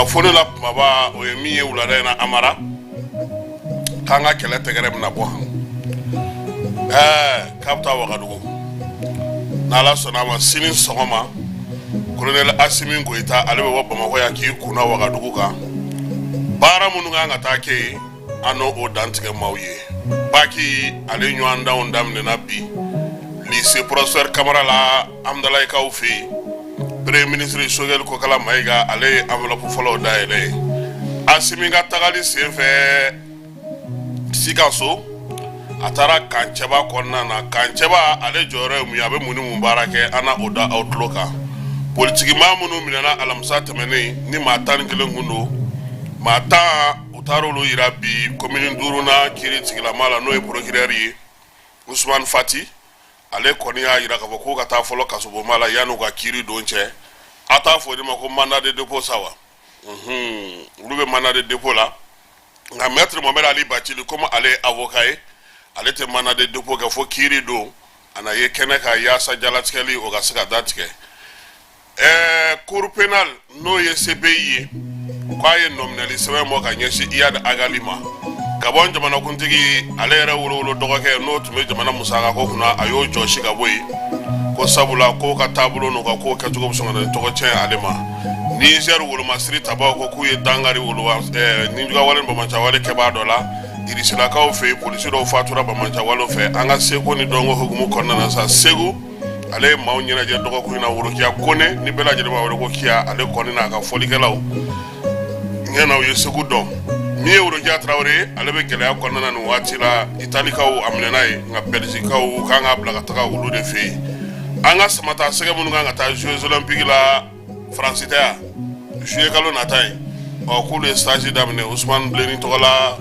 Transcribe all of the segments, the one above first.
Folo la maba o ye mi ye wulada na amara kanga kele tegere na bo han kapta wagadugo na la sona ma sinin sogoma colonel Assimi Goita ale be Bamako ya ki kuna wagadugo ka bara munu nga ta ke ano o dantige mawye baki ale nyanda ondam na bi lycée professeur Camara la amdalay kawfi Premier ministre Sogel Kokala Maiga ale enveloppe follow daele Assimi ga tagali senfe Sikaso atara kancheba konna na kancheba ale jore mu yabe muni mubarake ana oda outloka politiki mamunu minana alamsa temene ni matan kelen hundo mata utaro lo irabi commune duruna kiri tigila mala no e procureur Ousmane Fati ale koni ya ira ka ko ka ta folo kasubo mala yanu ka kiri donche ata fo de mako mandat de dépôt sawa lube mandat de dépôt la nga maître Mohamed Ali Bathily comme ale avocat ale te mandat de dépôt ka fo kiri do ana ye keneka ya sa jalatkeli o ga saka datike cour pénal no ye CPI kwa ye nominalisé mo ka nyeshi Iyad Agalima Gabon jamana kuntigi alera wolo dogoke no tume jamana musaka ko kuna ayo joshi gaboyi ko sabula ko ka tabulo no ka ko ka tugo songa to ko chen alema Niger wolo masri tabaw ko kuye dangari wolo ninjuga walen bamancha wale ke ba dola irisila ka o fe police do fatura bamancha walo fe anga seko ni dongo hugumu konna na sa segu ale maw nyina je dogo ko ina wuro kiya kone ni bela je ba wolo ko kiya ale kone na ka folikelaw ngena o yesugu dom mi euro ja Traoré alebe gele akonna na wati la Italie kaw amlenay nga Belgique kaw kanga blaga taka wulu de fe anga samata sega munu nga ta Jeux Olympiques la France ita jouer kalo natai o ku le stage d'amener Ousmane Bleni tola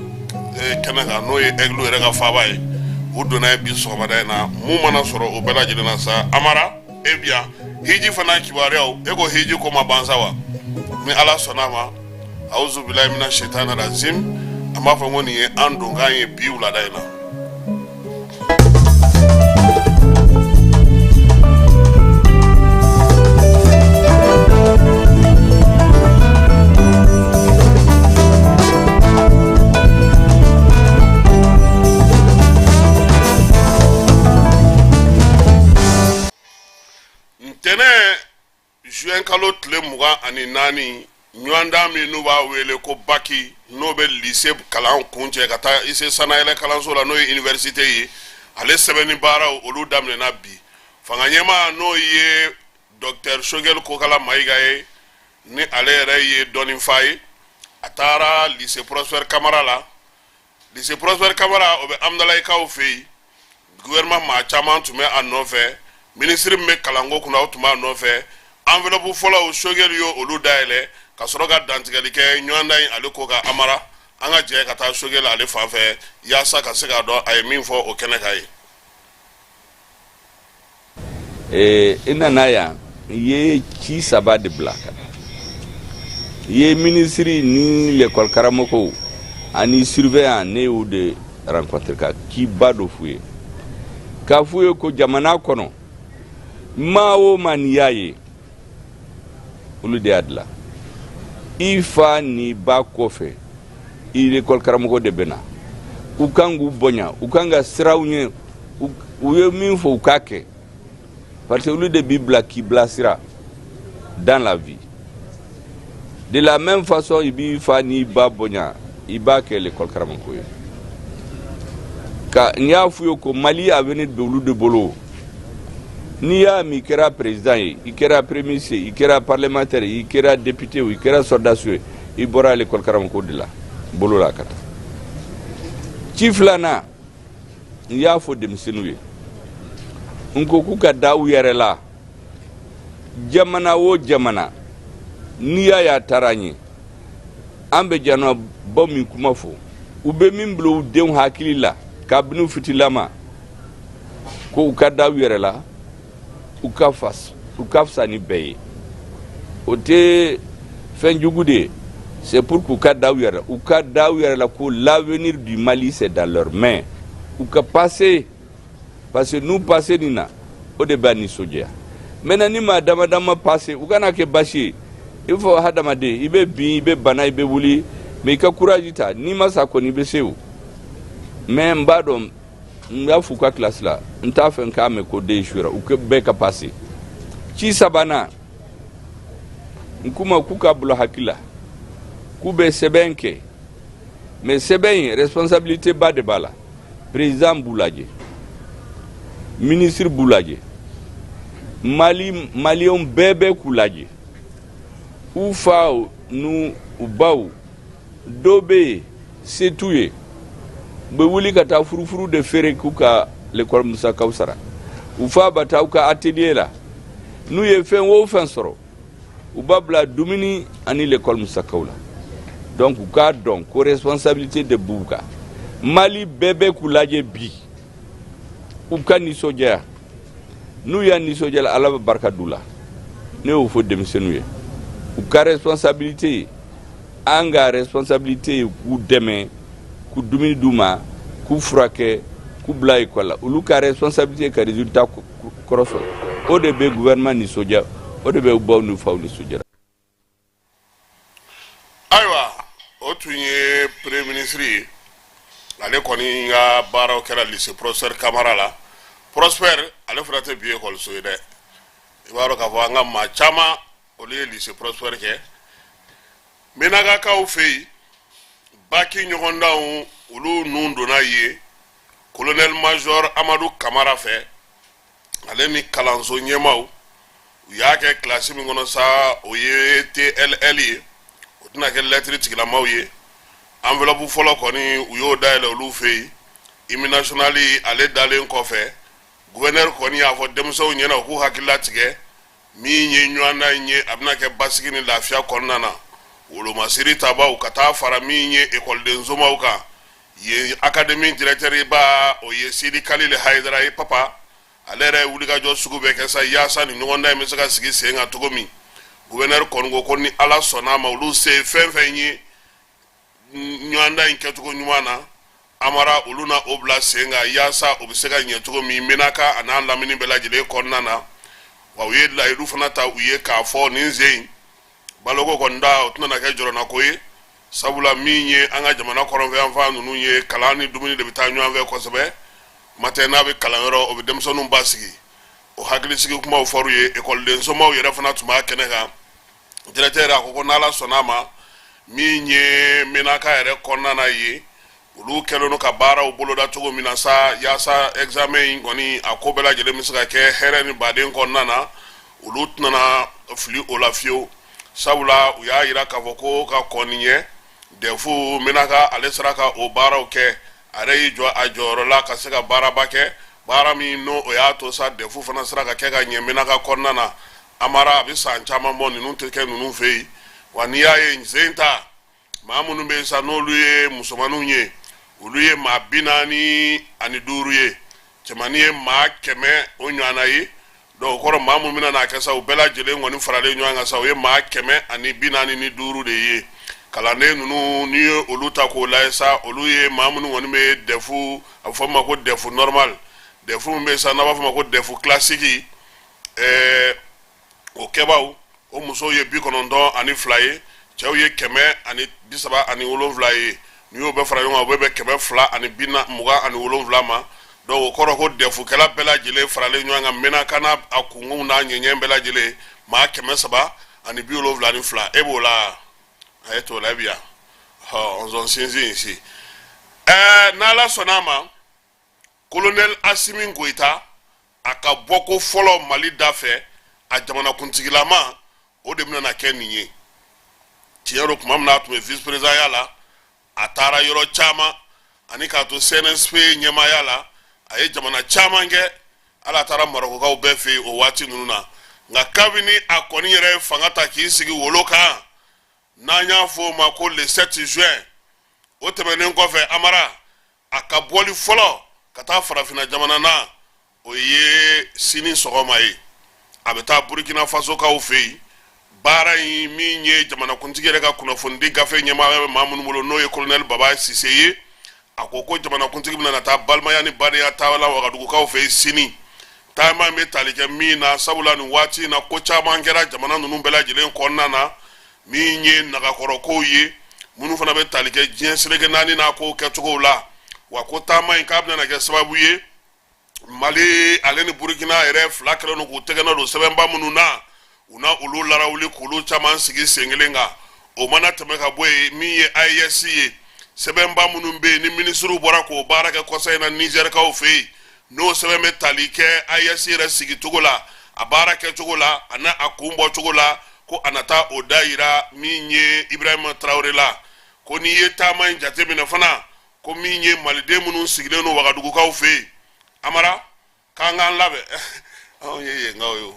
kenaka no e eglu rega fabay wudona bi so bada na mu mana soro o bela jina sa amara e bien hiji fana kibareo ego hiji ko mabanzawa mi ala sonama auzu billahi minash shaitani rajim amma fa ngoni e ando nganye biula daina ntene juin kalo tle muga ani nani nyanda mi nuba wele ko baki nobel lycée kalan kunche kata ise sanayele kalan sola no université yi ale sebeni bara olu damne na bi fanganyema no ye docteur Sogel Kokala Maiga ni ale reye donin fay atara lycée Prosper Camara la lycée Prosper Camara obe amdalay kaw fe gouvernement ma chaman tume anove ministre me kalango kuna utuma anove enveloppe fola o Sogel yo olu daele kasoroga dantigeli ke nyanda ale ko ga amara anga je kata Sogel ale fanfe ya saka sega do ay min fo o keneka ina naya ye ci saba de blaka ye ministre ni l'école karamoko ani surveillant ne ou de rencontre ka ki bado fuye ka fuye ko jamana kono mawo maniyaye ulu de adla ifa ni ba kofe ile kol karamoko de bena ukangu bonya ukanga sirawnye uye min fo ukake parce que lui de Bible qui blasira dans la vie de la même façon il fa ni ba bonya iba ke le kol karamoko ka nya fuyo ko Mali a venu de ulu de bolo ni ya mi kera président i kera premier ministre i kera parlementaire i kera député i kera soldat i bora l'école karamoko de la bolo la kata chiflana ya fo dem senuye nko k'u ka da u yɛrɛ la jamana o jamana n'i y'a taara ɲɛ an bɛ janabɔ min kuma fɔ u bɛ min bila u denw hakili la kabini u fitilama ko u ka da u yɛrɛ la u ka fisa ni bɛɛ ye o tɛ fɛn jugu de ye c'est pour k'u ka da u yɛrɛ la ko l'avenir du Mali c'est dans leurs mains u ka passer parce que n'u passer nin na o de b'a nisɔndiya maintenant ni maa dama dama passer u kana kɛ basi ye il faut hadamaden i bɛ bin i bɛ bana i bɛ wuli mais i ka courage ta n'i ma sa kɔni i bɛ se o mais n b'a dɔn n y'a f'u ka classe la n t'a fɛ n k'a mɛn ko den échouera u bɛɛ ka passer ci sabanan n kuma k'u ka bolo hakili la k'u bɛ sɛbɛn kɛ mais sɛbɛn in responsabilité ba de b'a la président b'u lajɛ ministre b'u lajɛ maliyɛnw bɛɛ bɛ k'u lajɛ u faw n'u baw dɔ bɛ yen se t'u ye u bɛ wuli ka taa furufuru de feere k'u ka l'école musakaw sara u fa bɛ taa u ka atelier la n'u ye fɛn o fɛn sɔrɔ u b'a bila dumuni ani l'école musakaw la donc u k'a dɔn ko responsabilité de b'u kan Mali bɛɛ bɛ k'u lajɛ bi u ka nisɔndiya n'u y'a nisɔndiya la Ala bɛ barika d'u la ne y'o fɔ denmisɛnninw ye u ka responsabilité an ka responsabilité ye k'u dɛmɛ k'u dumuni d'u ma k'u furakɛ k'u bila école la olu ka responsabilité ka résultat kɔrɔsɔrɔ o de bɛ gouvernement nisɔndiya o de bɛ u baw n'u faw nisɔndiya. Ayiwa o tun ye premier ministre ye ale kɔni ka baaraw kɛra lycée professeur Kamara la Prosper ale fana tɛ bi école ye dɛ i b'a dɔn k'a fɔ an ka maa caman olu ye lycée Prosper kɛ Menagakaw fɛ yen baki ɲɔgɔndanw olu nun donna ye colonel major Amadou Kamara fɛ ale ni kalanso ɲɛmaw u y'a kɛ classe min kɔnɔ sa o ye TLL ye o tɛna kɛ lettre tigilamaw ye enveloppe fɔlɔ kɔni u y'o dayɛlɛ olu fɛ yen hymne national ale dalen kɔfɛ gouverneur kɔni y'a fɔ denmisɛnw ɲɛna u k'u hakilila tigɛ min ye ɲɔgɔnna in ye a bɛna kɛ basigi ni lafiya kɔnɔna na wolomasiri tabaw ka taa fara min ye école somaw kan ye académie directeur ba o ye Sidi Kalile Haidara ye papa ale yɛrɛ ye wulikajɔ sugu bɛɛ kɛ sa yaasa ni ɲɔgɔndan in bɛ se ka sigi sen kan cogo min gouverneur kɔni ko ko ni Ala sɔnna ma olu se fɛn fɛn ye ɲɔgɔndan in kɛcogo ɲuman na Amara olu na o bila sen kan yaasa o bɛ se ka ɲɛ cogo min Menaka a n'a lamini bɛɛ lajɛlen kɔnɔna na wa u ye layidu fana ta u ye k'a fɔ nin sen in baloko kɔni da o tɛna kɛ jɔrɔna ko ye sabula min ye an ka jamana kɔrɔnfɛ yan fan ninnu ye kalan ni dumuni de bɛ taa ɲɔgɔn fɛ kosɛbɛ matin n'a bɛ kalanyɔrɔ o bɛ denmisɛnninw basigi o hakilisigi kumaw fɔr'u ye école somaw yɛrɛ fana tun b'a kɛnɛ kan directeur a ko ko n'Ala sɔnna ma min ye Menaka yɛrɛ kɔnɔna na ye olu kɛlen don ka baaraw boloda cogo min na sa yaasa examen in kɔni a ko bɛɛ lajɛlen bɛ se ka kɛ hɛrɛ ni baden kɔnɔna na olu tɛna fili o la fiyewu sabula u y'a jira k'a fɔ ko ka kɔni ye defu Menaka ale sera ka o baaraw kɛ a yɛrɛ y'i jɔ a jɔyɔrɔ la ka se ka baaraba kɛ baara min n'o o y'a to sa defu fana sera ka kɛ ka ɲɛ Menaka kɔnɔna na Amara a bɛ san caman bɔ ninnu tɛ kɛ ninnu fɛ yen wa n'i y'a ye sen ta maa minnu bɛ yen sa n'olu ye musomaninw ye olu ye maa 45 ye cɛmannin ye maa 100 o ɲɔgɔnna ye donc o kɔrɔ maa minnu bɛna n'a kɛ sa u bɛɛ lajɛlen kɔni faralen ɲɔgɔn kan sa o ye maa 145 de ye kalanden ninnu n'i ye olu ta k'o lajɛ sa olu ye maa minnu kɔni bɛ defu a bɛ fɔ o ma ko defu normal defu min bɛ yen sa n'a b'a fɔ o ma ko defu classique o kɛbaw o musow ye 92 ye cɛw ye 137 ye n'i y'o bɛɛ fara ɲɔgɔn kan o bɛ bɛn 227 ma donc o kɔrɔ ko defukɛla bɛɛ lajɛlen faralen ɲɔgɔn kan Menaka n'a a kunkunw n'a ɲɛɲɛ bɛɛ lajɛlen maa 372 e b'o la a ye t'o la bi yan on s'en sinsin ici n'Ala sɔnna ma colonel Assimi Goïta a ka bɔko fɔlɔ Mali da fɛ a jamanakuntigilama o de bɛna kɛ nin ye tiɲɛ don tuma min na a tun bɛ vice président ya la a taara yɔrɔ caman ani k'a to CNSP ɲɛmaaya la a ye jamana caman kɛ ala taara marokokaw bɛɛ fɛ o waati ninnu na nka kabini a kɔni yɛrɛ fanga ta k'i sigi wolo kan n'an y'a fɔ o ma ko le 7 juin o tɛmɛnen kɔfɛ Amara a ka bɔli fɔlɔ ka taa farafinna jamana na o ye sini sɔgɔma ye a bɛ taa Burkina Faso kaw fɛ yen baara in min ye jamanakuntigi yɛrɛ ka kunnafonidi gafe ɲɛmaa maa minnu bolo n'o ye colonel Baba Sise ye a ko jamanakuntigi bɛna taa balimaya ni badenya taala Wagadugukaw fɛ yen sini taama bɛ tali kɛ min na sabula nin waati in na ko caman kɛra jamana ninnu bɛɛ lajɛlen kɔnɔna na min ye nagakɔrɔkow ye minnu fana bɛ tali kɛ diɲɛ seleke naani na kow kɛcogow la wa ko taama in k'a bɛna kɛ sababu ye Mali ale ni Burkina yɛrɛ fila kɛlen don k'u tɛgɛnɔ don sɛbɛnba minnu na u na olu larawuli k'olu caman sigi sen kelen kan o mana tɛmɛ ka bɔ yen min ye AES ye sɛbɛnba minnu bɛ yen ni minisiriw bɔra k'o baara kɛ kɔsa in na Nizɛrikaw fɛ yen n'o sɛbɛn bɛ tali kɛ AES yɛrɛ sigicogo la a baara kɛcogo la a n'a a kun bɔcogo la ko a na taa o da yira min ye Ibrahima Traoré la ko n'i ye taama in jateminɛ fana ko min ye maliden minnu sigilen don Wagadugukaw fɛ yen Amara k'an k'an labɛn anw ye yenkaw ye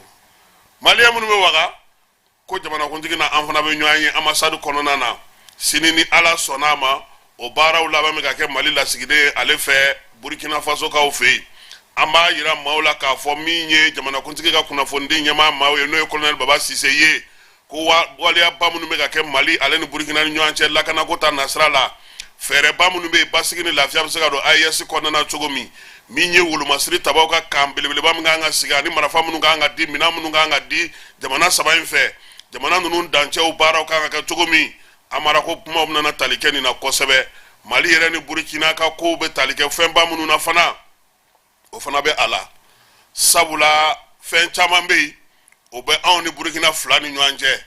maliyɛn minnu bɛ Waga ko jamanakuntigi na an fana bɛ ɲɔgɔn ye ambassade kɔnɔna na sini ni Ala sɔnna a ma o baaraw laban bɛ ka kɛ Mali lasigiden ale fɛ Burkina Faso kaw fɛ yen an b'a yira maaw la k'a fɔ min ye jamanakuntigi ka kunnafonidi ɲɛmaa maaw ye n'o ye colonel Baba Sise ye ko waliyaba minnu bɛ ka kɛ Mali ale ni Burkina ni ɲɔgɔn cɛ lakanako ta nasira la fɛɛrɛba minnu bɛ yen basigi ni lafiya bɛ se ka don AES kɔnɔna na cogo min ye wolomasiri tabaw ka kan belebeleba min kan ka sigi ani marifa minnu kan ka di minɛn minnu kan ka di jamana saba in fɛ jamana ninnu dancɛw baaraw kan ka kɛ cogo min Amara ko kumaw bɛna tali kɛ nin na kosɛbɛ Mali yɛrɛ ni Burkina ka kow bɛ tali kɛ fɛnba minnu na fana o fana bɛ a la sabula fɛn caman bɛ yen o bɛ anw ni Burkina fila ni ɲɔgɔn cɛ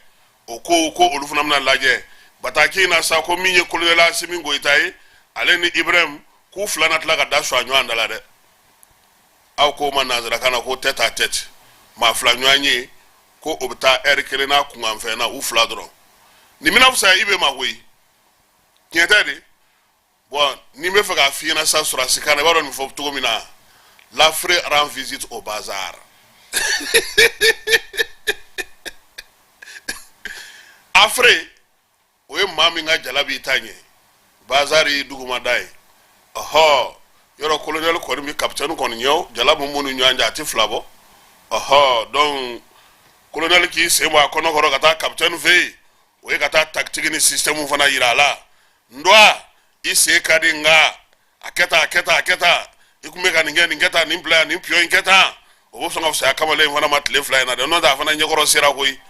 o ko olu fana bɛna lajɛ bataki in na sa ko min ye colonel Asimi Goita ye ale ni Ibrahim k'u fila na tila ka da su a ɲɔgɔn da la dɛ aw ko ma nanzarakan na ko tête à tête maa fila ɲɔgɔn ye ko o bɛ taa heure kelen n'a kunkanfɛn na u fila dɔrɔn nin bɛna fisaya i bɛ ma koyi tiɲɛ tɛ de bon ni n bɛ fɛ k'a f'i ɲɛna sisan Surasi kan na i b'a dɔn nin fɔ cogo min na l'Afrique rend visite au bazar Afre o ye maa min ka jala b'i ta ɲɛ bazar ye dugumada ye ɔhɔ yɔrɔ colonel kɔni bi capitaine kɔni ɲɛw jala mun ni ɲɔgɔn cɛ a tɛ fila bɔ ɔhɔ donc colonel k'i sen bɔ a kɔnɔkɔrɔ ka taa capitaine fɛ yen o ye ka taa tactique ni système fana yira a la n dɔgɔ i sen ka di nka a kɛ tan i kun bɛ ka nin kɛ tan nin bila yan nin pion in kɛ tan o bɛ sɔn ka fisaya kamalen in fana ma tile fila in na dɛ n'o tɛ a fana ɲɛkɔrɔ sera koyi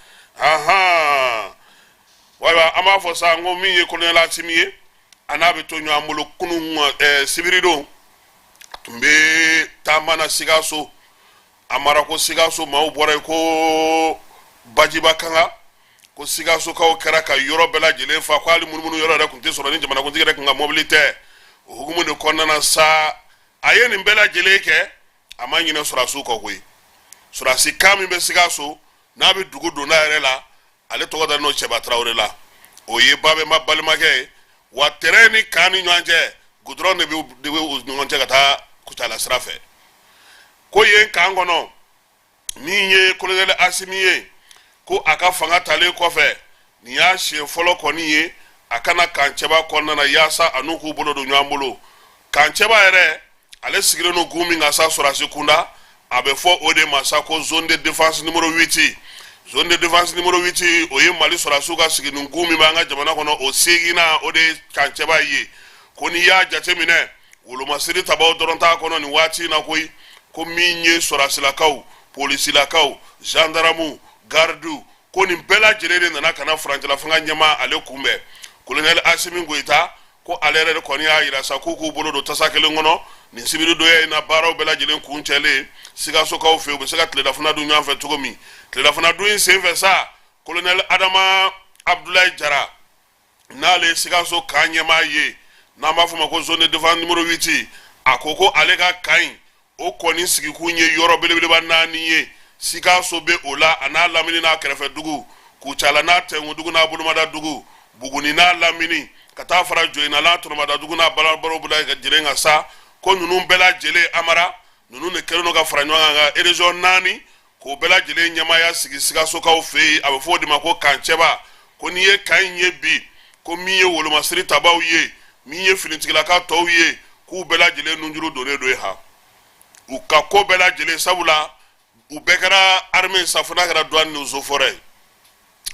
wayiwa an b'a fɔ sa n ko min ye colonel Asimi ye a n'a bɛ to ɲɔgɔn bolo kunun sibiri don tun bɛ taama na Sikaso Amara ko Sikaso maaw bɔra yen ko Bajiba Kanga ko Sikaso kaw kɛra ka yɔrɔ bɛɛ lajɛlen fa ko hali munumunu yɔrɔ yɛrɛ tun tɛ sɔrɔ ni jamanakuntigi yɛrɛ tun ka mobili tɛ o hukumu de kɔnɔna na sa a ye nin bɛɛ lajɛlen kɛ a ma ɲinɛ Surasiw kɔ koyi Surasi kan min bɛ Sikaso n'a bɛ dugu donda yɛrɛ la ale tɔgɔ da n'o Cɛba Traoré la o ye Babɛma balimakɛ ye wa terrain ni kan ni ɲɔgɔn cɛ goudron de bɛ u ɲɔgɔn cɛ ka taa Kucala sira fɛ ko yen kan kɔnɔ min ye colonel Asimi ye ko a ka fanga talen kɔfɛ nin y'a siɲɛ fɔlɔ kɔni ye a kana Kancɛba kɔnɔna na yaasa a n'u k'u bolo don ɲɔgɔn bolo Kancɛba yɛrɛ ale sigilen don gun min kan sa Surasi kunda a bɛ fɔ o de ma sa ko zone de défense numéro 8 zone de défense numéro 8 o ye Mali Surasiw ka sigi nin gun min b'an ka jamana kɔnɔ o seginna o de ye Kancɛba ye ko n'i y'a jateminɛ wolomasiri tabaw dɔrɔn t'a kɔnɔ nin waati in na koyi ko min ye Surasilakaw polisilakaw gendarmew gardiw ko nin bɛɛ lajɛlen de nana ka na furancɛla fanga ɲɛmaa ale kunbɛn colonel Asimi Goita ko ale yɛrɛ de kɔni y'a yira sa k'u k'u bolo don tasa kelen kɔnɔ nin sibiri donya in na baaraw bɛɛ lajɛlen kun cɛlen Sikasokaw fɛ u bɛ se ka tilelafana dun ɲɔgɔn fɛ cogo min tilelafana dun in senfɛ sa colonel Adama Abdoulaye Jara n'ale Sikaso kan ɲɛmaa ye n'an b'a fɔ ma ko zone de défense numéro 8 a ko ale ka kan in o kɔni sigikun ye yɔrɔ belebeleba 4 ye Sikaso bɛ o la a n'a lamini n'a kɛrɛfɛ dugu Kucala n'a Tɛnkundugu n'a Bolomada dugu Buguni n'a lamini ka taa fara Joyina n'a Tɔnɔmada dugu n'a Balabaro lajɛlen ka sa ko ninnu bɛɛ lajɛlen Amara nunu ne kɛlen no ka fara ɲɔgɔn kan ka région 4 k'o bɛɛ lajɛlen ɲɛmaaya sigi Sikasokaw fɛ yen a bɛ fɔ o de ma ko kancɛba ko n'i ye kan in ye bi ko min ye wolomasiri tabaw ye min ye finitigilaka tɔw ye k'u bɛɛ lajɛlen nunjuru donnen do ye ha u ka ko bɛɛ lajɛlen sabula u bɛɛ kɛra armée safuna kɛra douane ni eaux et forêts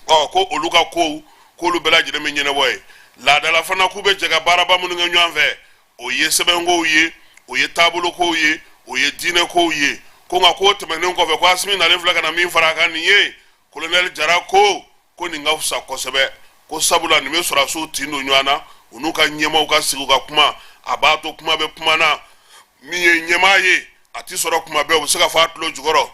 ko olu ka kow k'olu bɛɛ lajɛlen bɛ ɲɛnabɔ ye laadala fana k'u bɛ jɛ ka baaraba minnu kɛ ɲɔgɔn fɛ o ye sɛbɛnkow ye o ye taabolokow ye o ye diinɛkow ye ko nka ko tɛmɛnen kɔfɛ ko Asimi nalen filɛ ka na min fara a kan nin ye colonel Jara ko nin ka fisa kosɛbɛ ko sabula nin bɛ sɔrɔdasiw tin don ɲɔgɔn na u n'u ka ɲɛmaaw ka sigi u ka kuma a b'a to kuma bɛ kuma na min ye ɲɛmaa ye a ti sɔrɔ kuma bɛɛ u bɛ se ka fɔ a tulo jukɔrɔ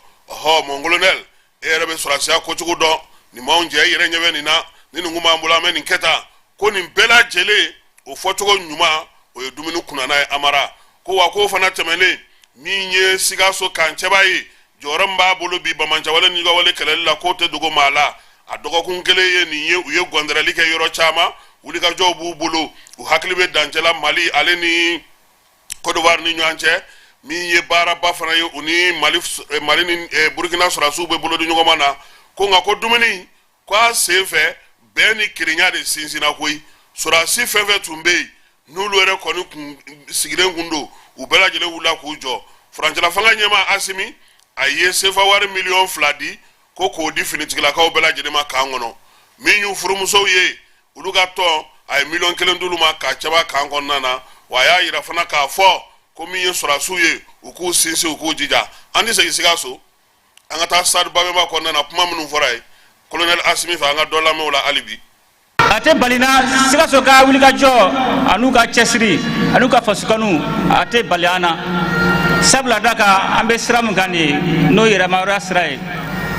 mon colonel e yɛrɛ bɛ sɔrɔdasiya kocogo dɔn nin m'anw jɛ e yɛrɛ ɲɛ bɛ nin na ni nin kun b'an bolo an bɛ nin kɛ tan ko nin bɛɛ lajɛlen o fɔcogo ɲuman o ye dumuni kunnana ye Amara ko wa ko fana tɛmɛnen min ye Sikaso kancɛba ye jɔyɔrɔ min b'a bolo bi Bamancɛwale ni Gawale kɛlɛli la k'o tɛ dogo maa la a dɔgɔkun kelen ye nin ye u ye gɔndɛrɛli kɛ yɔrɔ caman wulikajɔw b'u bolo u hakili bɛ dancɛla Mali ale ni Côte d'Ivoire ni ɲɔgɔn cɛ min ye baaraba fana ye u ni Mali ni Burkina sɔrɔdasiw bɛ bolo di ɲɔgɔn na ko nka ko dumuni ko a sen fɛ bɛn ni kirenya de sinsinna koyi sɔrɔdasi fɛn fɛn tun bɛ yen n'olu yɛrɛ kɔni kun sigilen kun don u bɛɛ lajɛlen wulila k'u jɔ furancɛla fanga ɲɛmaa Asimi a ye sefa wari miliyɔn 2 di ko k'o di finitigilakaw bɛɛ lajɛlen ma kan kɔnɔ min y'u furumusow ye olu ka tɔn a ye miliyɔn 1 d'olu ma ka cɛba kan kɔnɔna na wa a y'a yira fana k'a fɔ ko min ye sɔrɔdasiw ye u k'u sinsin u k'u jija an tɛ segin Sikaso an ka taa Sadu Babɛba kɔnɔna na kuma minnu fɔra ye colonel Asimi fɛ an ka dɔ lamɛn o la hali bi a tɛ balina Sikaso ka wulikajɔ an'u ka cɛsiri an'u ka fasukanu a tɛ bali an na sabula da kan an bɛ sira min kan de n'o ye yɛrɛmahɔrɔnya sira ye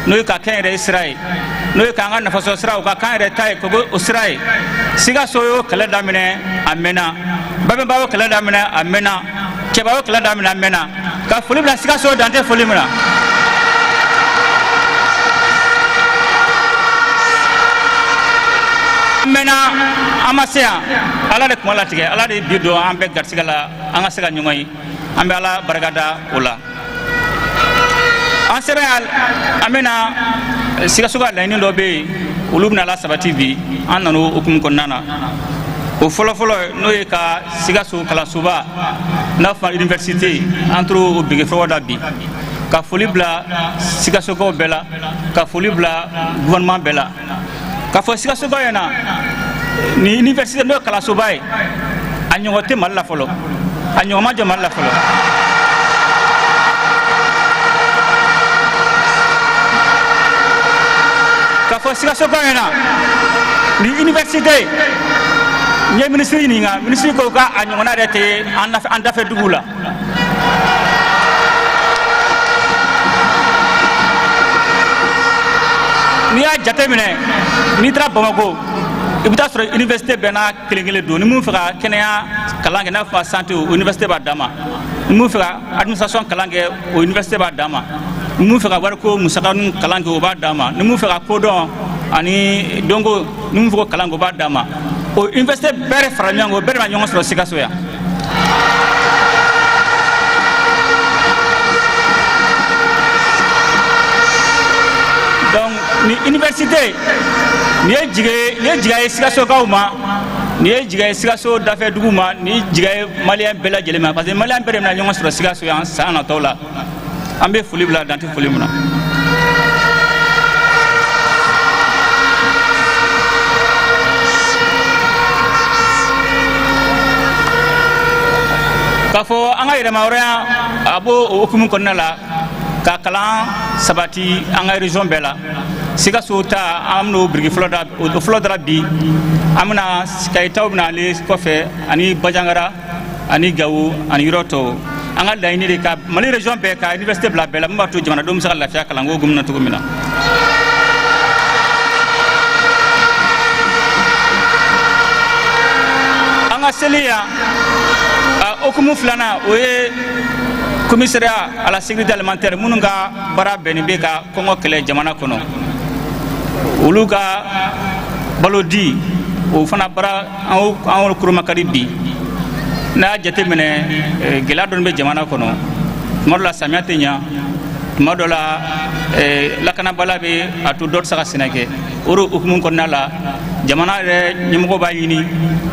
n'o ye ka kɛn yɛrɛ sira ye n'o ye k'an ka nafasɔrɔ sira o ka kan yɛrɛ ta ye k'o o sira ye Sikaso y'o kɛlɛ daminɛ a mɛnna Babɛba y'o kɛlɛ daminɛ a mɛnna Cɛba y'o kɛlɛ daminɛ a mɛnna ka foli bila Sikaso dan tɛ foli min na mena amasya ala de kuma latigɛ ala de bi don an bɛ garisigɛ la an ka se ka ɲɔgɔn ye an bɛ ala barikada o la an sera an bɛna Sikaso ka laɲini dɔ bɛ yen olu bɛna la sabati bi an nana o hukumu kɔnɔna na o fɔlɔfɔlɔ n'o ye ka Sikaso kalansoba n'a fɔ université an tora o bege fɔlɔ da bi ka foli bila Sikasokaw bɛɛ la ka foli bila gouvernement bɛɛ la ka fɔ Sikasokaw ɲɛna ni université n'o kalansoba ye a ɲɔgɔn tɛ Mali la fɔlɔ a ɲɔgɔn ma jɔ Mali la fɔlɔ ka fɔ Sikasokaw ɲɛna ni université n ye ministre ɲininka ministre ko ka a ɲɔgɔnna yɛrɛ tɛ an dafɛ dugu la n'i y'a jate minɛ n'i taara Bamako i bɛ taa sɔrɔ université bɛɛ n'a kelen-kelen don ni mun fɛ ka kɛnɛya kalan kɛ n'a fɔ santé o université b'a d'a ma ni mun fɛ ka administration kalan kɛ o université b'a d'a ma ni mun fɛ ka wariko musakanu kalan kɛ o b'a d'a ma ni mun fɛ ka kodɔn ani dɔnko ni mun fɛ ko kalan kɛ o b'a d'a ma o université bɛɛ de fara ɲɔgɔn kan o bɛɛ de b'a ɲɔgɔn sɔrɔ Sikaso yan donc ni université ni ye jigiya ye Sikasokaw ma ni ye jigiya ye Sikaso dafɛ dugu ma ni jigiya ye maliyɛn bɛɛ lajɛlen ma parce que maliyɛn bɛɛ de bɛna ɲɔgɔn sɔrɔ Sikaso yan san natɔw la an bɛ foli bila dan tɛ foli min na k'a fɔ an ka yɛrɛmahɔrɔnya a b'o hukumu kɔnɔna la ka kalan sabati an ka région bɛɛ la Sikaso ta an bɛn'o biriki fɔlɔ dara bi an bɛna Kayitaw bɛna ale kɔfɛ ani Bajangara ani Gawo ani yɔrɔ tɔw an ka laɲini de ka Mali région bɛɛ ka université bila bɛɛ la min b'a to jamanadenw bɛ se ka lafiya kalanko hukumu na cogo min na an ka seli yan hukumu filanan o ye commissariat à la sécurité alimentaire minnu ka baara bɛnnen bɛ ka kɔngɔ kɛlɛ jamana kɔnɔ olu ka balo di o fana baara an kurumakadi bi n'a y'a jate minɛ gɛlɛya dɔɔni bɛ jamana kɔnɔ modla samiatenya modola lakana balabe atu dot saka sinake uru hukumun konnala jamana re nyimgo bayini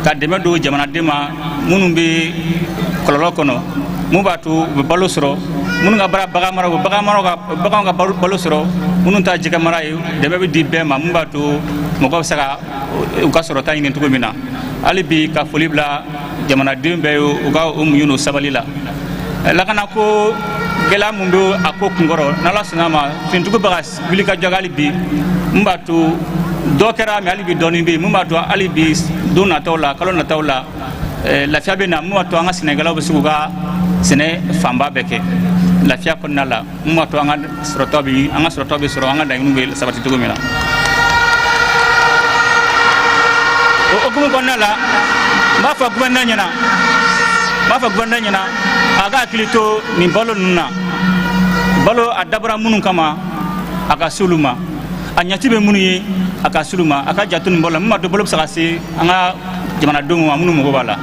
ka deme do jamana dema munum be kololo kono mubatu be balosro munun ga bara baga ga balosro munun ta jiga mara yu deme be dibbe ma mubatu mogo saka ukasoro tayini tugo mina alibi ka folibla jamana dembe uga yunu sabalila lakana ko gela mundo ako kungoro nala sunama fintugo bagas wili ka jagali bi mbatu dokera mi alibi doni bi mbatu alibi dona tawla kalona tawla la fiabe na mbatu anga Senegal besuga sene famba beke la fia konnala mbatu anga srotobi soro anga da yunu sabati tugo mina o gumu konnala ma fa gubanda nyana aga kilito ni balo nuna balo adabra munun kama aka suluma anyati be munu ye aka suluma aka jatun bola mma do bolo sakasi anga jamana dongo munu mo bala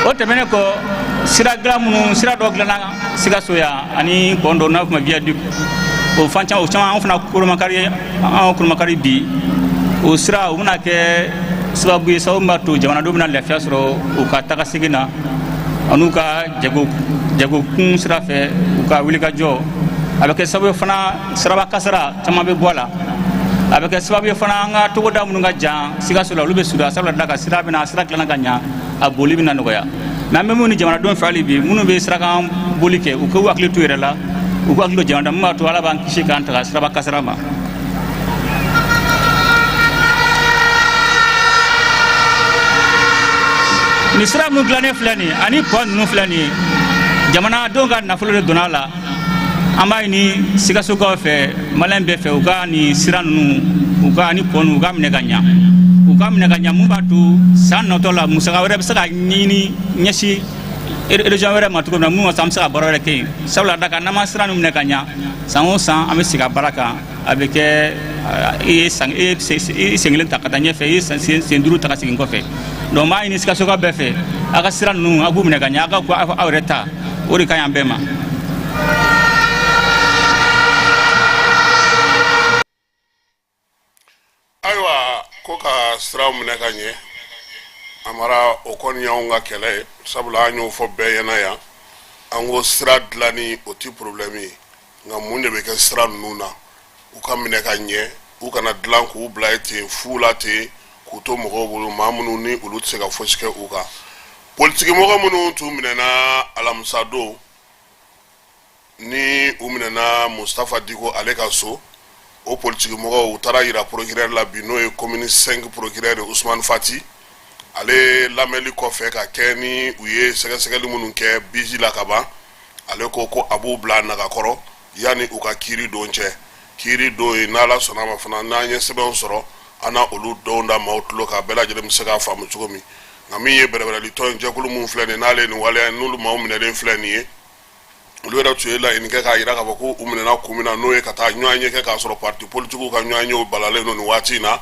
o temene ko sira gramunu sira do glana siga soya ani bondo na kuma via du o fancha o chama fana kurmakari bi o sira o muna ke sababu ye sawu mbato jamana do bina lafiya soro o ka taga sigina anuka jago kun sira fe o ka wili ka jo abake sababu fana siraba kasara chama be bola abake sababu fana nga togo da munga jan siga sola lube suda sabla daga sira bina sira klana ganya a boli bina nogoya nambe muni jamana do fali bi munu be sira kan bolike o ko wakli tuere la uko akilo jamana mma to ala ban kishi kan ta siraba kasarama ni sira mu glane flani ani pon nu flani jamana donga na fulo donala amay ni siga suko fe malembe fe uga ni sira nu uga ni pon uga mne ganya mu batu san no tola musaga were bisa nyini nyashi ere jawere matuko na mu samsa barore ke sabla daga nama sira nu mne ganya sango san ame siga baraka abeke senglen takatanya fe senduru takasingin ko fe do ma ini siga suko be fe aga sira nu agu mne ganya aga ko awreta ori kaya bema aywa ko ka sira mne ganye amara okon yaunga kele sabula anyo fo beyena ya ango sira dlani oti problemi nga munde be ka sira nuna ukamine kanye ukana dlan ku blaite fulate kuto mogo bulu mamunu ni ulutse ka foske uka politiki mogo munu tu minena alamsado ni uminena Mustafa Diko aleka so o politiki mogo utara ira procureur la bino e commune 5 procureur Ousmane Fati ale lameli kofe ka keni uye segali munun ke biji la kaba ale ko abu bla na ka koro yani uka kiri donche kiri do inala sona mafana nanye sebe soro ana olu donda mautlo ka bela jere msega famu chugomi ngami ye bere liton jekulu mun flene nale ni wale nulu maumine den flene ye olu era tuela inike ka ira ka bako umine na kumina noye kata nyanye ke ka soro parti politiku ka nyanye balale no ni wati na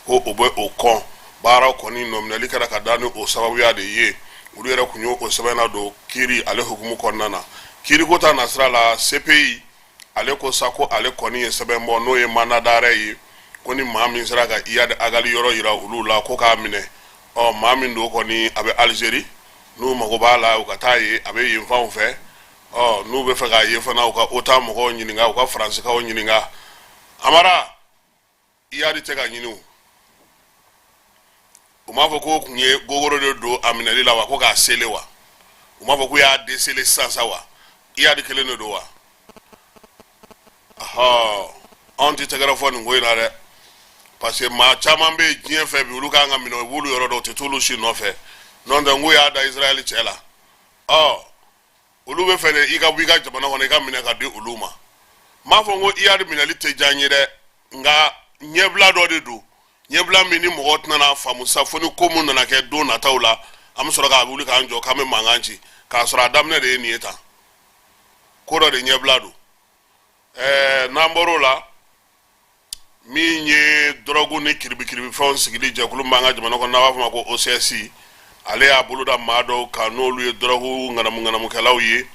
ko obe okon bara koni nominali kara kadani o sababu ya de ye ulu era kunyo o sabana do kiri ale hukumu konnana kiri kota nasra la CPI ale ko sako ale koni ye sabembo no ye manadare yi koni mami sra ga iya de agali yoro ira ulu la ko ka mine o mami ndo koni abe Algerie nu mako bala o kataye abe yimfa fe o nu be fa ga ye fa na o ka ota mako nyininga o ka France ka o nyininga amara iya di tega nyinu umavo ko kunye gogoro do aminali la wa ko ka selewa umavo ko ya de sele sansa wa iya de kele no do wa aha anti telephone ngoina re parce que ma chama be jien fe bi uluka nga mino wulu yoro do tetulu shi no fe non da nguya da Israeli chela ulube fe ne iga biga jabana ko ne ka mina ka de uluma mavo ngo iya de minali te janyire nga nyebla do de do nyebla mini mogotna na famusa foni komu na ke do na taula am soro ka bulu ka njo kame manganchi ka soro adamne de nieta ko do de nyebla do namboro la min ye drogue ni kiribikiribi fɛnw sigili jɛkulu min b'an ka jamana kɔnɔ n'a b'a fɔ ma ko OCS ale y'a boloda maa dɔw kan n'olu ye drogue ŋanamu-ŋanamukɛlaw ye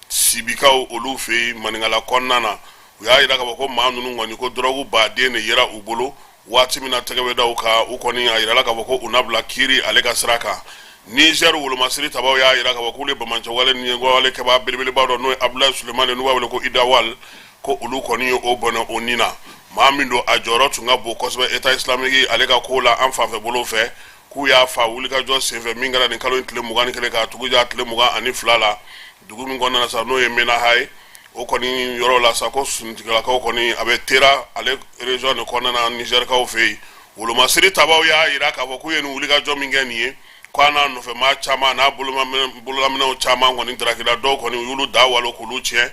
sibikaw olu fɛ yen maninkala kɔnɔna na u y'a jira k'a fɔ ko maa ninnu kɔni ko drogue baden de yera u bolo waati min na tɛgɛ bɛ da u kan u kɔni a yirala k'a fɔ ko u na bila kiiri ale ka sira kan Niger wolomasiri tabaw y'a jira k'a fɔ k'olu ye bamancɛ wale ni wale kɛbaa belebeleba dɔ n'o ye Abdulaye Sulemani n'u b'a wele ko Idawal ko olu kɔni ye o bɔnɛ o ni na maa min don a jɔyɔrɔ tun ka bon kosɛbɛ État islamique ale ka ko la an fanfɛ bolo fɛ k'u y'a fa wulikajɔ senfɛ min kɛra nin kalo in tile 21 k'a tugu ja tile 22 la dugu min kɔnɔna na sa n'o ye Menaha ye o kɔni yɔrɔ la sa ko suntigilakaw kɔni a bɛ Tera ale région de kɔnɔna na Nigerkaw fɛ yen wolomasiri tabaw y'a jira k'a fɔ k'u ye nin wulikajɔ min kɛ nin ye ko a n'a nɔfɛmaa caman n'a bololaminɛw caman kɔni darakila dɔw kɔni u y'olu da walo k'olu tiɲɛ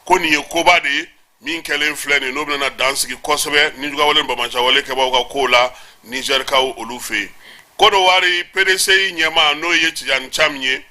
ko nin ye koba de ye min kɛlen filɛ nin n'o bɛna dan sigi kosɛbɛ ni jugawale ni bamancɛ wale kɛbaaw ka ko la Nigerkaw olu fɛ yen ko dɔ wari PDCI ɲɛmaa n'o ye Tijani Cham ye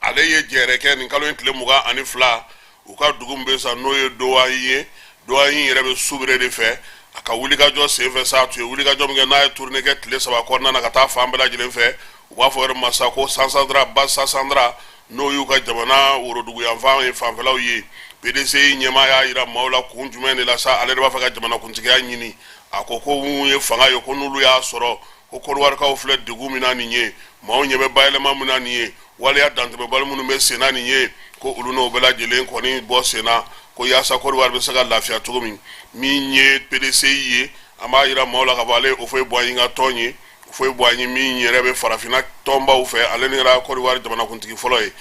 ale ye jɛɛrɛ kɛ nin kalo in tile 22 u ka dugu min bɛ sa n'o ye Dowayi ye Dowayi yɛrɛ bɛ Soubiré de fɛ a ka wulikajɔ senfɛ sa tun ye wulikajɔ min kɛ n'a ye tournée kɛ tile 3 kɔnɔna na ka taa fan bɛɛ lajɛlen fɛ u b'a fɔ yɔrɔ ma sa ko Sansandra Bassa Sandra n'o y'u ka jamana worodugu yanfan ye fanfɛlaw ye PDCI ɲɛmaa y'a jira maaw la kun jumɛn de la sa ale de b'a fɛ ka jamanakuntigiya ɲini a ko ko mun ye fanga ye ko n'olu y'a sɔrɔ ko Kɔdiwarikaw filɛ degun min na nin ye maaw ɲɛ bɛ bayɛlɛma min na nin ye waleya dantɛmɛbali minnu bɛ sen na nin ye ko olu n'o bɛɛ lajɛlen kɔni bɔ sen na ko yaasa Kɔdiwari bɛ se ka lafiya cogo min ye PDCI ye an b'a jira maaw la k'a fɔ ale ye Houphouët-Boigny ka tɔn ye Houphouët-Boigny min yɛrɛ bɛ farafinna tɔnbaw fɛ ale ni kɛra Kɔdiwari jamanakuntigi fɔlɔ ye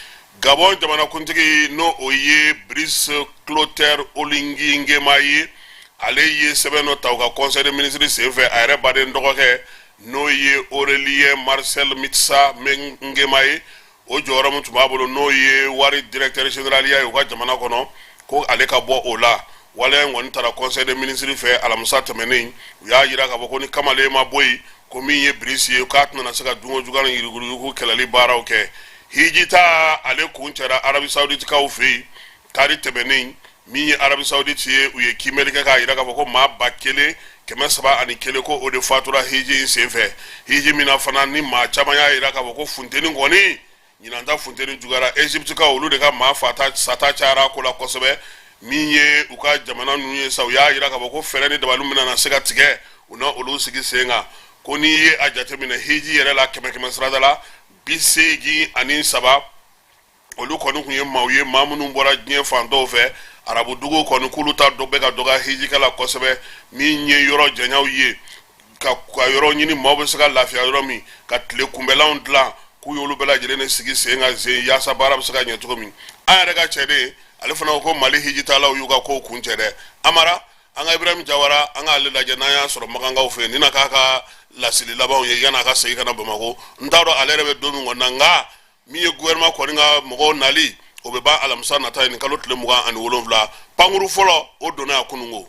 Gabon jamanakuntigi n'o o ye Brice Clotaire Oligui Nguema ye ale ye sɛbɛn dɔ ta u ka conseil des ministres senfɛ a yɛrɛ baden dɔgɔkɛ n'o ye Aurélien Marcel Mitsa Nguema ye o jɔyɔrɔ min tun b'a bolo n'o ye wari directeur général ye u ka jamana kɔnɔ ko ale ka bɔ o la waleya in kɔni taara conseil des ministres fɛ alamisa tɛmɛnen u y'a jira k'a fɔ ko ni kamalen ma bɔ yen ko min ye Brice ye k'a tɛna se ka dunko juguya ni yuruguyurugu kɛlɛli baaraw kɛ hijita ale kun cɛra Arabie Saoudite kaw fɛ yen taari tɛmɛnen min ye Arabie Saoudite ye u ye kiimɛli kɛ k'a jira k'a fɔ ko maa 1,301 ko o de fatura hiji in senfɛ hiji min na fana ni maa caman y'a jira k'a fɔ ko funteni kɔni ɲinanta funteni juguyara Egypte ka olu de ka maa sata cayara ko la kosɛbɛ min ye u ka jamana ninnu ye sa u y'a jira k'a fɔ ko fɛɛrɛ ni dabali min na se ka tigɛ u na olu sigi sen kan ko n'i ye a jateminɛ hiji yɛrɛ la 100 sirada la 83 olu kɔni kun ye maaw ye maa minnu bɔra diɲɛ fan dɔw fɛ arabu dugu kɔni k'olu ta dɔ bɛ ka dɔgɔ hijika la kosɛbɛ min ye yɔrɔ janyaw ye ka yɔrɔ ɲini maaw bɛ se ka lafiya yɔrɔ min ka tile kunbɛlanw dilan k'u y'olu bɛɛ lajɛlen de sigi sen kan yaasa baara bɛ se ka ɲɛ cogo min an yɛrɛ ka cɛ de ale fana ko Mali hijitalaw y'u ka kow kun cɛ dɛ Amara an ka Ibrahim Jawara an ka ale lajɛ n'an y'a sɔrɔ Magankaw fɛ nin na k'a ka lasili labanw ye yan'a ka segin ka na Bamako n t'a dɔn ale yɛrɛ bɛ don min kɔnɔ nka min ye gouvernement kɔni ka mɔgɔw nali o bɛ ban alamisa nata ye nin kalo tile 27 pankuru fɔlɔ o donna a kununko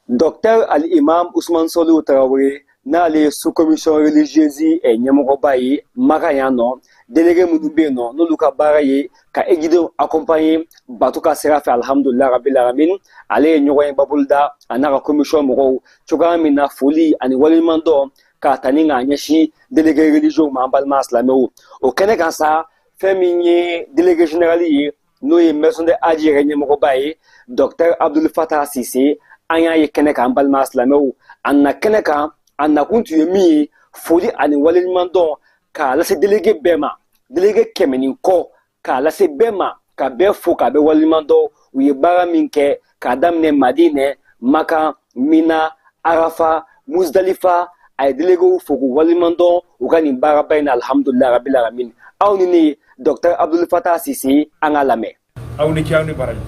Docteur Al-Imam Ousmane Solih Traoré n'ale sous-commission religieuse ɲɛmɔgɔba ye Maka yan nɔ délégué minnu bɛ yen nɔ n'olu ka baara ye ka ejidenw accompagner bato ka sira fɛ alhamdulilahi rabbil alamin ale ye ɲɔgɔn ye babuluda a n'a ka commission mɔgɔw cogoya min na foli ani waleɲuman dɔn k'a ta ni k'a ɲɛsin délégué religieux ma an balima silamɛw o kɛnɛ kan sa fɛn min ye délégué général ye n'o ye maison de haji yɛrɛ ɲɛmɔgɔba ye docteur Abdul Fattah Sise an y'a ye kɛnɛ kan an balima silamɛw a na kɛnɛ kan a nakun tun ye min ye foli ani waleɲuman dɔn k'a lase délégué bɛɛ ma délégué 100 ni kɔ k'a lase bɛɛ ma ka bɛɛ fo k'a bɛ waleɲuman dɔn u ye baara min kɛ k'a daminɛ Madinɛ Maka Mina Arafa Muzdalifa a ye déléguéw fo k'u waleɲuman dɔn u ka nin baaraba in na alhamdulilahi rabbil alamin aw ni ne docteur Abdul Fattah Sise an ka lamɛn aw ni ce aw ni baraji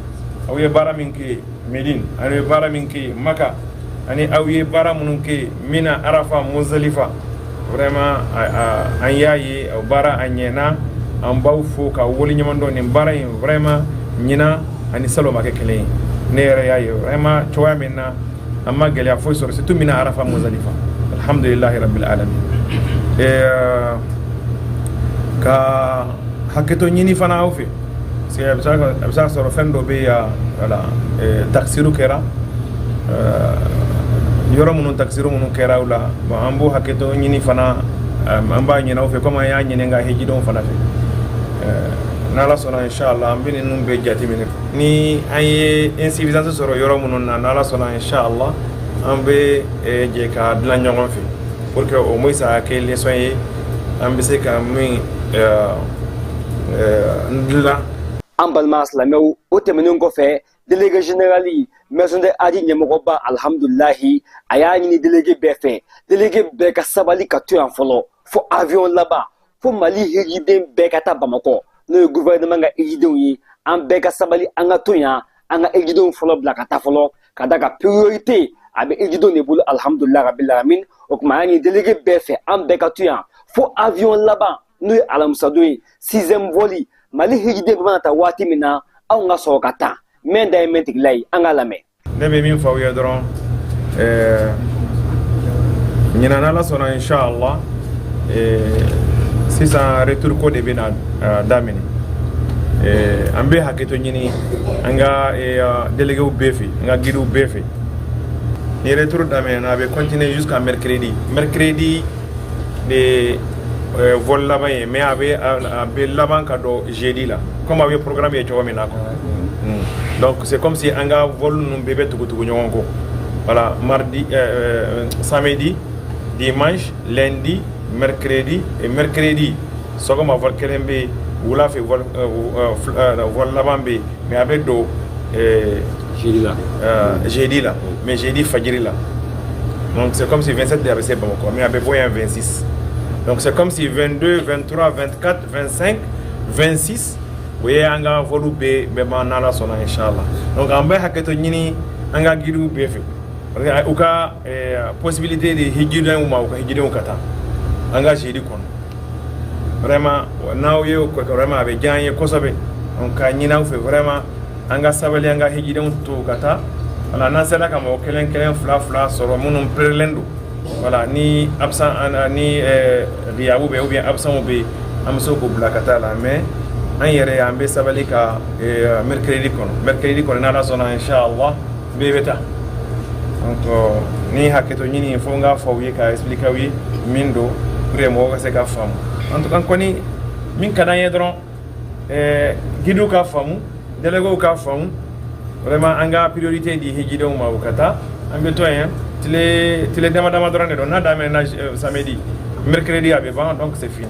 aw ye baara min kɛ Medine aw ye baara min kɛ Maka ani aw ye baara minnu kɛ Mina Arafa Muzdalifa vraiment an y'a ye aw baara a ɲɛna an b'aw fo ka waleɲuman dɔn nin baara in vraiment ɲina ani salon ma kɛ kelen ye ne yɛrɛ y'a ye vraiment cogoya min na an ma gɛlɛya foyi sɔrɔ surtout Mina Arafa Muzdalifa alhamdulilahi rabbil alamin ka hakɛto ɲini fana aw fɛ parce que a bɛ se ka sɔrɔ fɛn dɔ bɛ yan voilà taksiru kɛra yoro munun taksiro munun kerawla bon ambo haketo nyini fana amba nyina fe comme ya nyine nga heji don fana fe nala sona inshallah ambini num be jati min ni ay insuffisance soro yoro munun na nala sona inshallah ambe je ka dla nyongon fe pour que au moins ça que les soins ambe se ka min ndla ambal maslamew o temenin ko fe délégué général maison de adi nyamoko ba alhamdulillahi aya ni délégué befe délégué be ka sabali ka tu en folo fo avion là-bas fo mali hejiden be ka ta bamako no gouvernement ga ejidon yi an be ka sabali anga tunya anga ejidon folo bla ka ta folo kada ka priorité abe ejidon ne bulu alhamdulillah rabbil alamin o kuma ni délégué befe an be ka tuya fo avion là-bas no alamsadoui 6e voli mali hejiden be ta wati mina aw nga so kata men diametric lay angalame nebe min fawiya doron nyina nala sona inshallah sisa retour ko de bina damini ambe haketo nyini anga délégué befi nga gidu befi ni retour damini na be continuer jusqu'à mercredi de vol là-bas mais avec là-bas kado jeudi là comme avait programme et tu mina ko donc c'est comme si anga vol nous bébé tout nyongo voilà mardi samedi dimanche lundi mercredi so comme vol kelembe wula fait vol là-bas mais avec do jeudi là mais jeudi fajiri là donc c'est comme si 27 de c'est bon mais avec voyant 26 donc c'est comme si 22 23 24 25 26 we anga volu be ma nala sona inshallah donc ambe haketo nyini anga gidu be fe uka possibilité de hijidan uma uka hijidan kata anga jidi kon vraiment now yo ko vraiment be ganye ko sobe donc nyina fe vraiment anga sabali anga hijidan to kata ala nasela kama kelen fla soro munum perlendo voilà ni absent ni riabu be ou bien absent be amso ko blakata la mais an yere ambe sabali ka mercredi kono nala sona inshallah be beta donc ni haketo nyini fonga fawye ka expliquer wi mindo vraiment ka se ka fam en tout cas koni min kana yedron gidu ka famu delego ka famu vraiment anga priorité di hijido ma ukata ambe to en tile dama drone do na dame na samedi mercredi abe ban donc c'est fini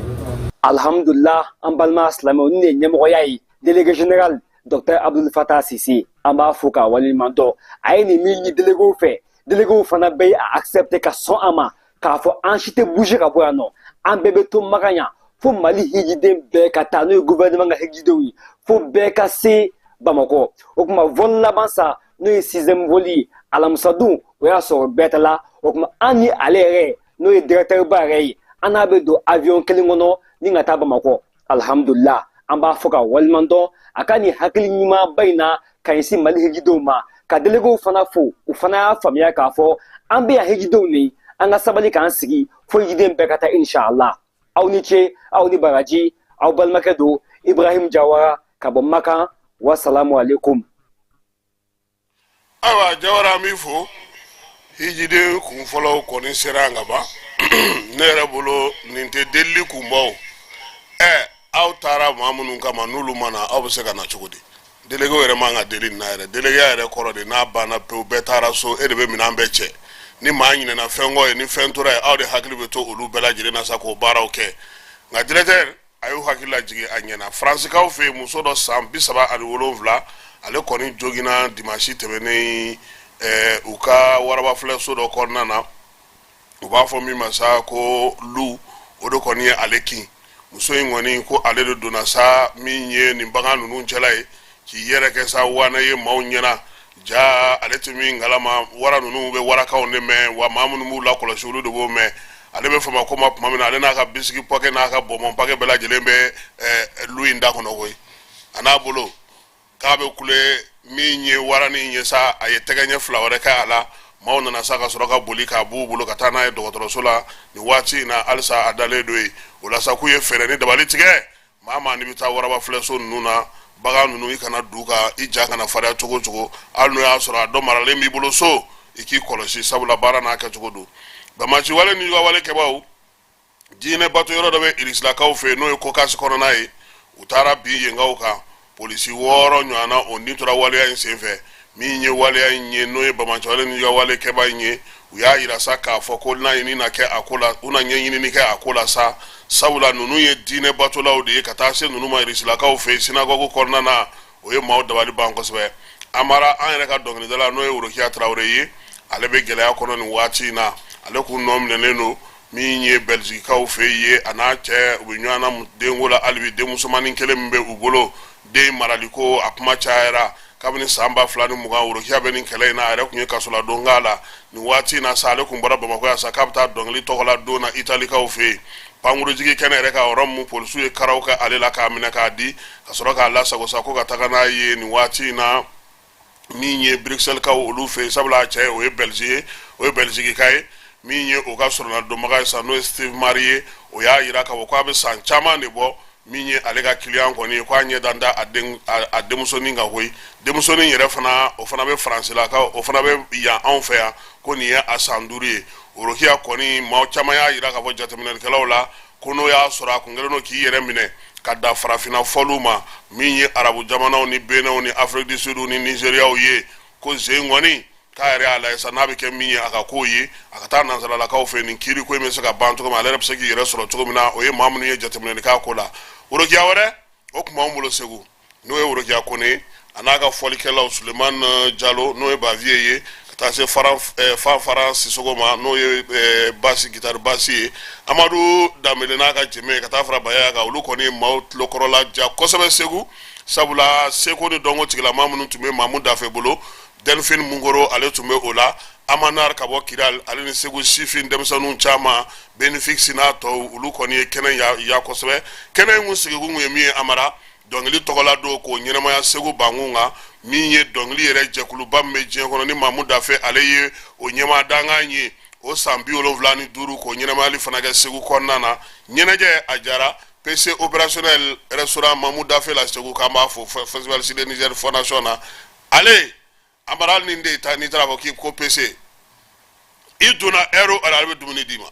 alhamdulillah ambalma aslamo ne nyamo yayi délégué général docteur Abdul Fattah Sisi amba fuka wali mando ayni milni délégué fana bay a accepter ka son ama ka fo enchité bouger ka boyano ambebe to maganya fo mali hijiden be ka tanu gouvernement ga hijidowi fo be ka se bamako o kuma vol labansa no 6e voli alamsadou o ya so betala o kuma ani alere no directeur barey anabe do avion kelingono ninga ta bamako alhamdulillah amba foka walmando akani hakili nyima baina kaisi mali hijido ma ka délégué fana fo u fana famia ka fo ambe ya hijido ni anga sabali kan sigi fo hijiden be kata inshallah awniche awni baraji aw balmakedo Ibrahim Jawara kabomaka wassalamu alaikum awa Jawara mi fo hijide kun folo ko ni seranga ba nere bolo ninte delli kumbaw aw tara mamunun kama nulu mana aw se kana chugudi délégué were manga deli na ere délégué ere koro de na bana pe betara so edebe minambe che ni manyine na fengo ni fentura aw de hakili beto olu bela jire na sako baraw ke nga directeur ayu hakila jige anyena France kaw fe muso do sam bisaba ali wolonvla ale koni jogina dimanche temene uka waraba fleso do kornana uba fo mi masa ko lu odo koni aleki muso ingoni ko ale do dona sa minye ni baga nunu chelai ki yere ke sa wana ye maunyena ja ale tumi ngalama wara nunu be wara ka onne me wa mamunu mu la kola shulu do bo me ale be fama ko mamina ale na ka bisiki poke na ka bomon pake bela jelembe lu inda kono koy ana bolo ka be kule minye wara ni nyesa aye teganye flawre ka ala mauna na saka soroka boli ka bubulo katana e dokotoro sola ni wati na alsa adale doyi wala sakuye fere ni dabali tige mama ni bita waraba fleso nuna baga nunu ikana duka ija kana fara chogo alu ya sora do marale mi bolo so iki kɔlɔsi sabula baara n'a kɛcogo don bamaci wale ni wale kɛbaw diinɛ bato yɔrɔ dɔ bɛ irisilakaw fɛ n'o ye kokasi kɔnɔna ye u taara bin yenkaw kan polisi 6 ɲɔgɔnna o nin tora waleya in senfɛ min ye waleya in ye n'o ye bamaci wale ni wale kɛba in ye u y'a yira sa k'a fɔ ko n'a ye nin na kɛ a ko la u na ɲɛɲinini kɛ a ko la sa sabula ninnu ye diinɛ batolaw de ye ka taa se ninnu ma irisilakaw fɛ sinagogu kɔnɔna na o ye maaw dabali ban kosɛbɛ amara an yɛrɛ ka dɔnkilidala n'o ye Worokiya Tarawele ye ale bɛ gɛlɛya kɔnɔ nin waati in na ale kun nɔ minɛlen don min ye Belgiquekaw fɛ ye a n'a cɛ u bɛ ɲɔgɔn na denko la hali bi denmusomanin kelen min bɛ u bolo den maraliko a kuma cayara kabini san 2020 Worokiya bɛ nin kɛlɛ in na a yɛrɛ kun ye kasoladon k'a la nin waati in na sa ale kun bɔra Bamakɔ yan sa k'a bɛ taa dɔnkili tɔgɔla don na Italikaw fɛ yen pankurujigi kɛnɛ yɛrɛ ka yɔrɔ mun polisiw ye karaw kɛ ale la k'a minɛ k'a di ka sɔrɔ k'a lasago sa ko ka taga n'a ye nin waati in na min ye Bruxelleskaw olu fɛ sabula a cɛ o ye Belgique ye o ye Belgiqueka ye min ye o ka sɔrɔna dɔnbaga ye sa n'o ye Steve Marie ye o y'a yira k'a fɔ k'a bɛ san caman de bɔ min ye ale ka client kɔni ye k'a ɲɛ danda a denmusonin kan koyi denmusonin yɛrɛ fana o fana bɛ Faransilakaw o fana bɛ yan anw fɛ yan ko nin ye a san 5 ye Worokiya kɔni maa caman y'a yira k'a fɔ jateminɛlikɛlaw la ko n'o y'a sɔrɔ a kun kɛlen don k'i yɛrɛ minɛ ka da farafinna fɔliw ma min ye arabu jamanaw ni Beninw ni Afrique du Sud ni Nigériaw ye ko zen kɔni k'a yɛrɛ y'a lajɛ sa n'a bɛ kɛ min ye a ka k'o ye a ka taa nanzaralakaw fɛ nin kiiri ko in bɛ se ka ban cogo min ale yɛrɛ bɛ se k'i yɛrɛ sɔrɔ cogo min na o ye maa minnu ye jateminɛli k'a ko la Worokiya wɛrɛ o tun b'anw bolo Segu n'o ye Worokiya Kone a n'a ka fɔlikɛlaw Sulemani Jalo n'o ye Baviye ye ka taa se Fara Sisogo ma n'o ye basi gitari basi ye Amadu Danbele n'a ka jɛmɛ ka taa fara Baya kan olu kɔni ye maaw tulokɔrɔla ja kosɛbɛ Segu sabula Seko ni dɔnko tigilama minnu tun bɛ Mamu Dafe bolo Delphine Mungoro ale tun bɛ o la Amanar ka bɔ Kidal ale ni Segu sifin denmisɛnninw caman Benefix n'a tɔw olu kɔni ye kɛnɛ ya kosɛbɛ kɛnɛ in kun sigi kun ye min ye Amara dɔnkili tɔgɔla don k'o ɲɛnamaya Segu bankun kan min ye dɔnkili yɛrɛ jɛkuluba min bɛ diɲɛ kɔnɔ ni Mamu Dafe ale ye o ɲɛmaa dankan ye o san 75 k'o ɲɛnamayali fana kɛ Segu kɔnɔna na ɲɛnajɛ a jara PC opérationnel restaurant Mamu Dafe la Segu k'an b'a fɔ Festival Sud Niger Fondation na ale Amara nin de ta n'i taara fɔ k'i ko PC i donna heure ale bɛ dumuni d'i ma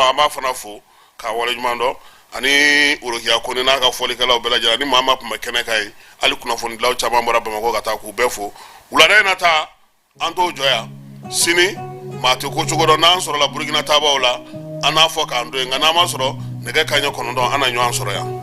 an b'a fana fo k'a waleɲuman dɔn ani Worokiya Kone n'a ka fɔlikɛlaw bɛɛ lajɛlen ni maa ma kun bɛ kɛnɛ kan ye hali kunnafonidilaw caman bɔra Bamakɔ ka taa k'u bɛɛ fo wulada in na ta an t'o jɔ yan sini maa tɛ ko cogo dɔn n'an sɔrɔla Burukina taabaw la an n'a fɔ k'an to yen nka n'an ma sɔrɔ nɛgɛ kanɲɛ 9 an na ɲɔgɔn sɔrɔ yan